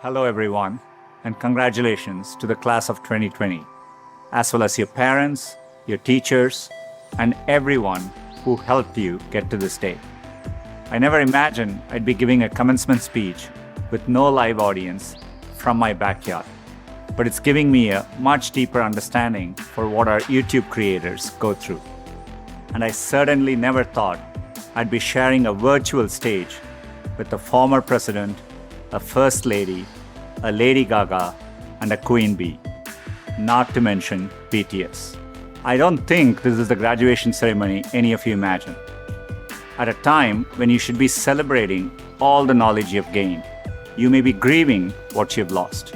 Hello, everyone, and congratulations to the class of 2020, as well as your parents, your teachers, and everyone who helped you get to this day. I never imagined I'd be giving a commencement speech with no live audience from my backyard, but it's giving me a much deeper understanding for what our YouTube creators go through. And I certainly never thought I'd be sharing a virtual stage with a former president, a first lady, a Lady Gaga, and a Queen Bee, not to mention BTS. I don't think this is the graduation ceremony any of you imagine. At a time when you should be celebrating all the knowledge you've gained, you may be grieving what you've lost.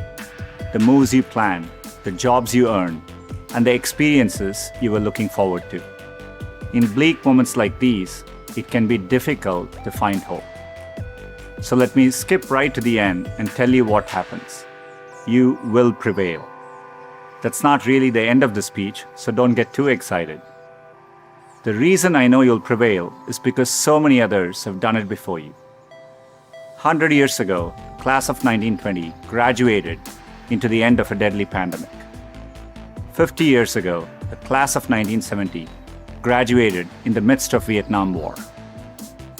The moves you planned, the jobs you earned, and the experiences you were looking forward to. In bleak moments like these, it can be difficult to find hope. So let me skip right to the end and tell you what happens. You will prevail. That's not really the end of the speech, so don't get too excited. The reason I know you'll prevail is because so many others have done it before you. 100 years ago, class of 1920 graduated into the end of a deadly pandemic. 50 years ago, the class of 1970 graduated in the midst of Vietnam War.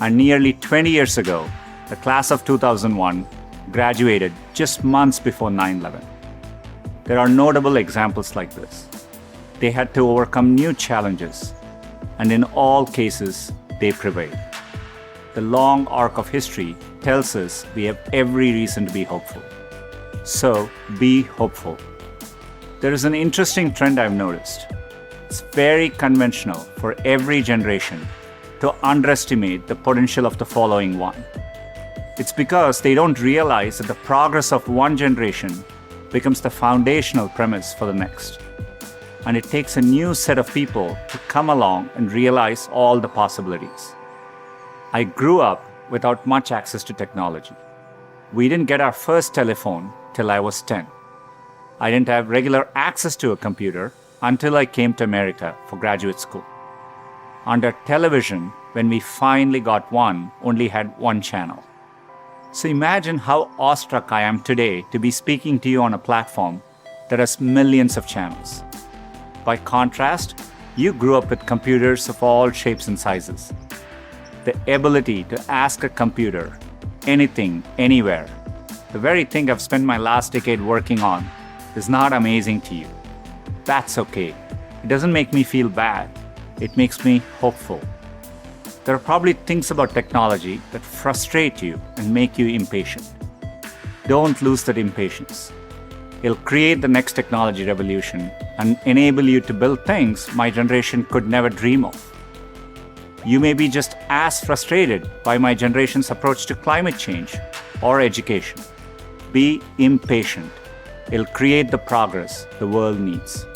And nearly 20 years ago, the class of 2001 graduated just months before 9/11. There are notable examples like this. They had to overcome new challenges, and in all cases, they prevailed. The long arc of history tells us we have every reason to be hopeful. So, be hopeful. There is an interesting trend I've noticed. It's very conventional for every generation to underestimate the potential of the following one. It's because they don't realize that the progress of one generation becomes the foundational premise for the next. And it takes a new set of people to come along and realize all the possibilities. I grew up without much access to technology. We didn't get our first telephone till I was 10. I didn't have regular access to a computer until I came to America for graduate school. Under television, when we finally got one, only had one channel. So imagine how awestruck I am today to be speaking to you on a platform that has millions of channels. By contrast, you grew up with computers of all shapes and sizes. The ability to ask a computer anything, anywhere, the very thing I've spent my last decade working on, is not amazing to you. That's okay. It doesn't make me feel bad. It makes me hopeful. There are probably things about technology that frustrate you and make you impatient. Don't lose that impatience. It'll create the next technology revolution and enable you to build things my generation could never dream of. You may be just as frustrated by my generation's approach to climate change or education. Be impatient. It'll create the progress the world needs.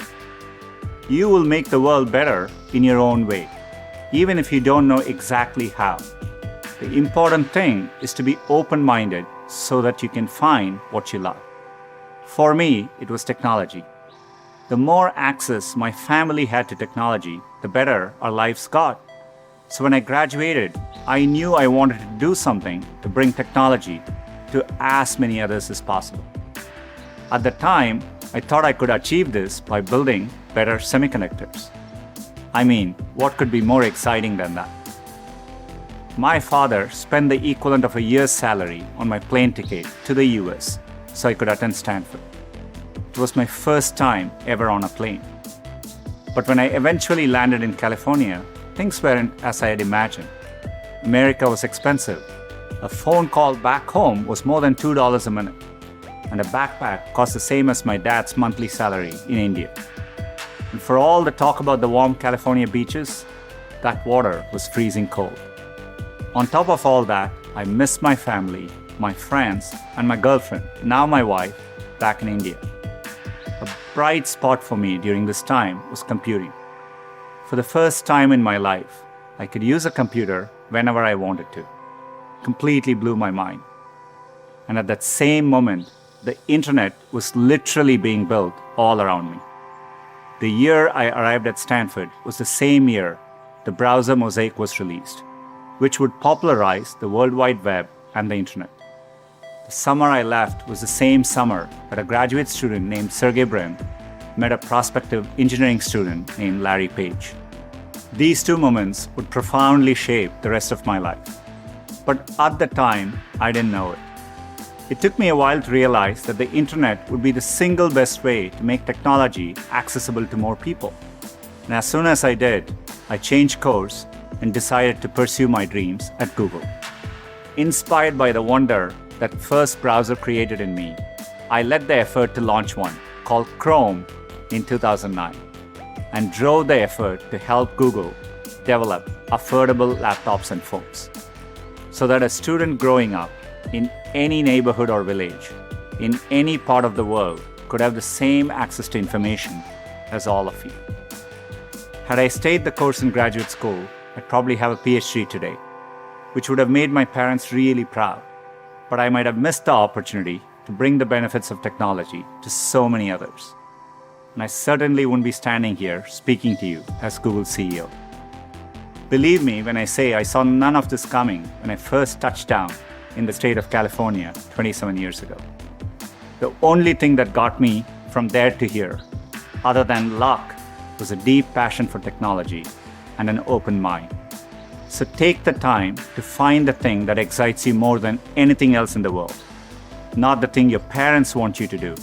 You will make the world better in your own way, even if you don't know exactly how. The important thing is to be open-minded so that you can find what you love. For me, it was technology. The more access my family had to technology, the better our lives got. So when I graduated, I knew I wanted to do something to bring technology to as many others as possible. At the time, I thought I could achieve this by building better semiconductors. I mean, what could be more exciting than that? My father spent the equivalent of a year's salary on my plane ticket to the US so I could attend Stanford. It was my first time ever on a plane. But when I eventually landed in California, things weren't as I had imagined. America was expensive. A phone call back home was more than $2 a minute, and a backpack cost the same as my dad's monthly salary in India. And for all the talk about the warm California beaches, that water was freezing cold. On top of all that, I missed my family, my friends, and my girlfriend, now my wife, back in India. A bright spot for me during this time was computing. For the first time in my life, I could use a computer whenever I wanted to. Completely blew my mind. And at that same moment, the internet was literally being built all around me. The year I arrived at Stanford was the same year the browser Mosaic was released, which would popularize the World Wide Web and the internet. The The summer I left was the same summer that a graduate student named Sergey Brin met a prospective engineering student named Larry Page. These two moments would profoundly shape the rest of my life. But at the time, I didn't know it. It took me a while to realize that the internet would be the single best way to make technology accessible to more people. And as soon as I did, I changed course and decided to pursue my dreams at Google. Inspired by the wonder that first browser created in me, I led the effort to launch one called Chrome in 2009 and drove the effort to help Google develop affordable laptops and phones so that a student growing up in any neighborhood or village in any part of the world could have the same access to information as all of you. Had I stayed the course in graduate school, I'd probably have a PhD today, which would have made my parents really proud. But I might have missed the opportunity to bring the benefits of technology to so many others. And I certainly wouldn't be standing here speaking to you as Google's CEO. Believe me when I say I saw none of this coming when I first touched down in the state of California 27 years ago. The only thing that got me from there to here, other than luck, was a deep passion for technology and an open mind. So take the time to find the thing that excites you more than anything else in the world. Not the thing your parents want you to do,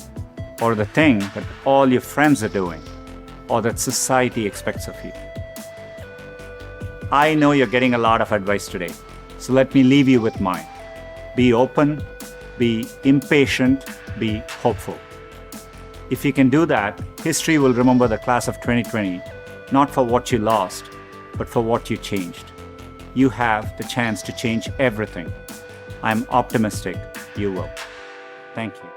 or the thing that all your friends are doing, or that society expects of you. I know you're getting a lot of advice today, so let me leave you with mine. Be open, be impatient, be hopeful. If you can do that, history will remember the class of 2020, not for what you lost, but for what you changed. You have the chance to change everything. I'm optimistic you will. Thank you.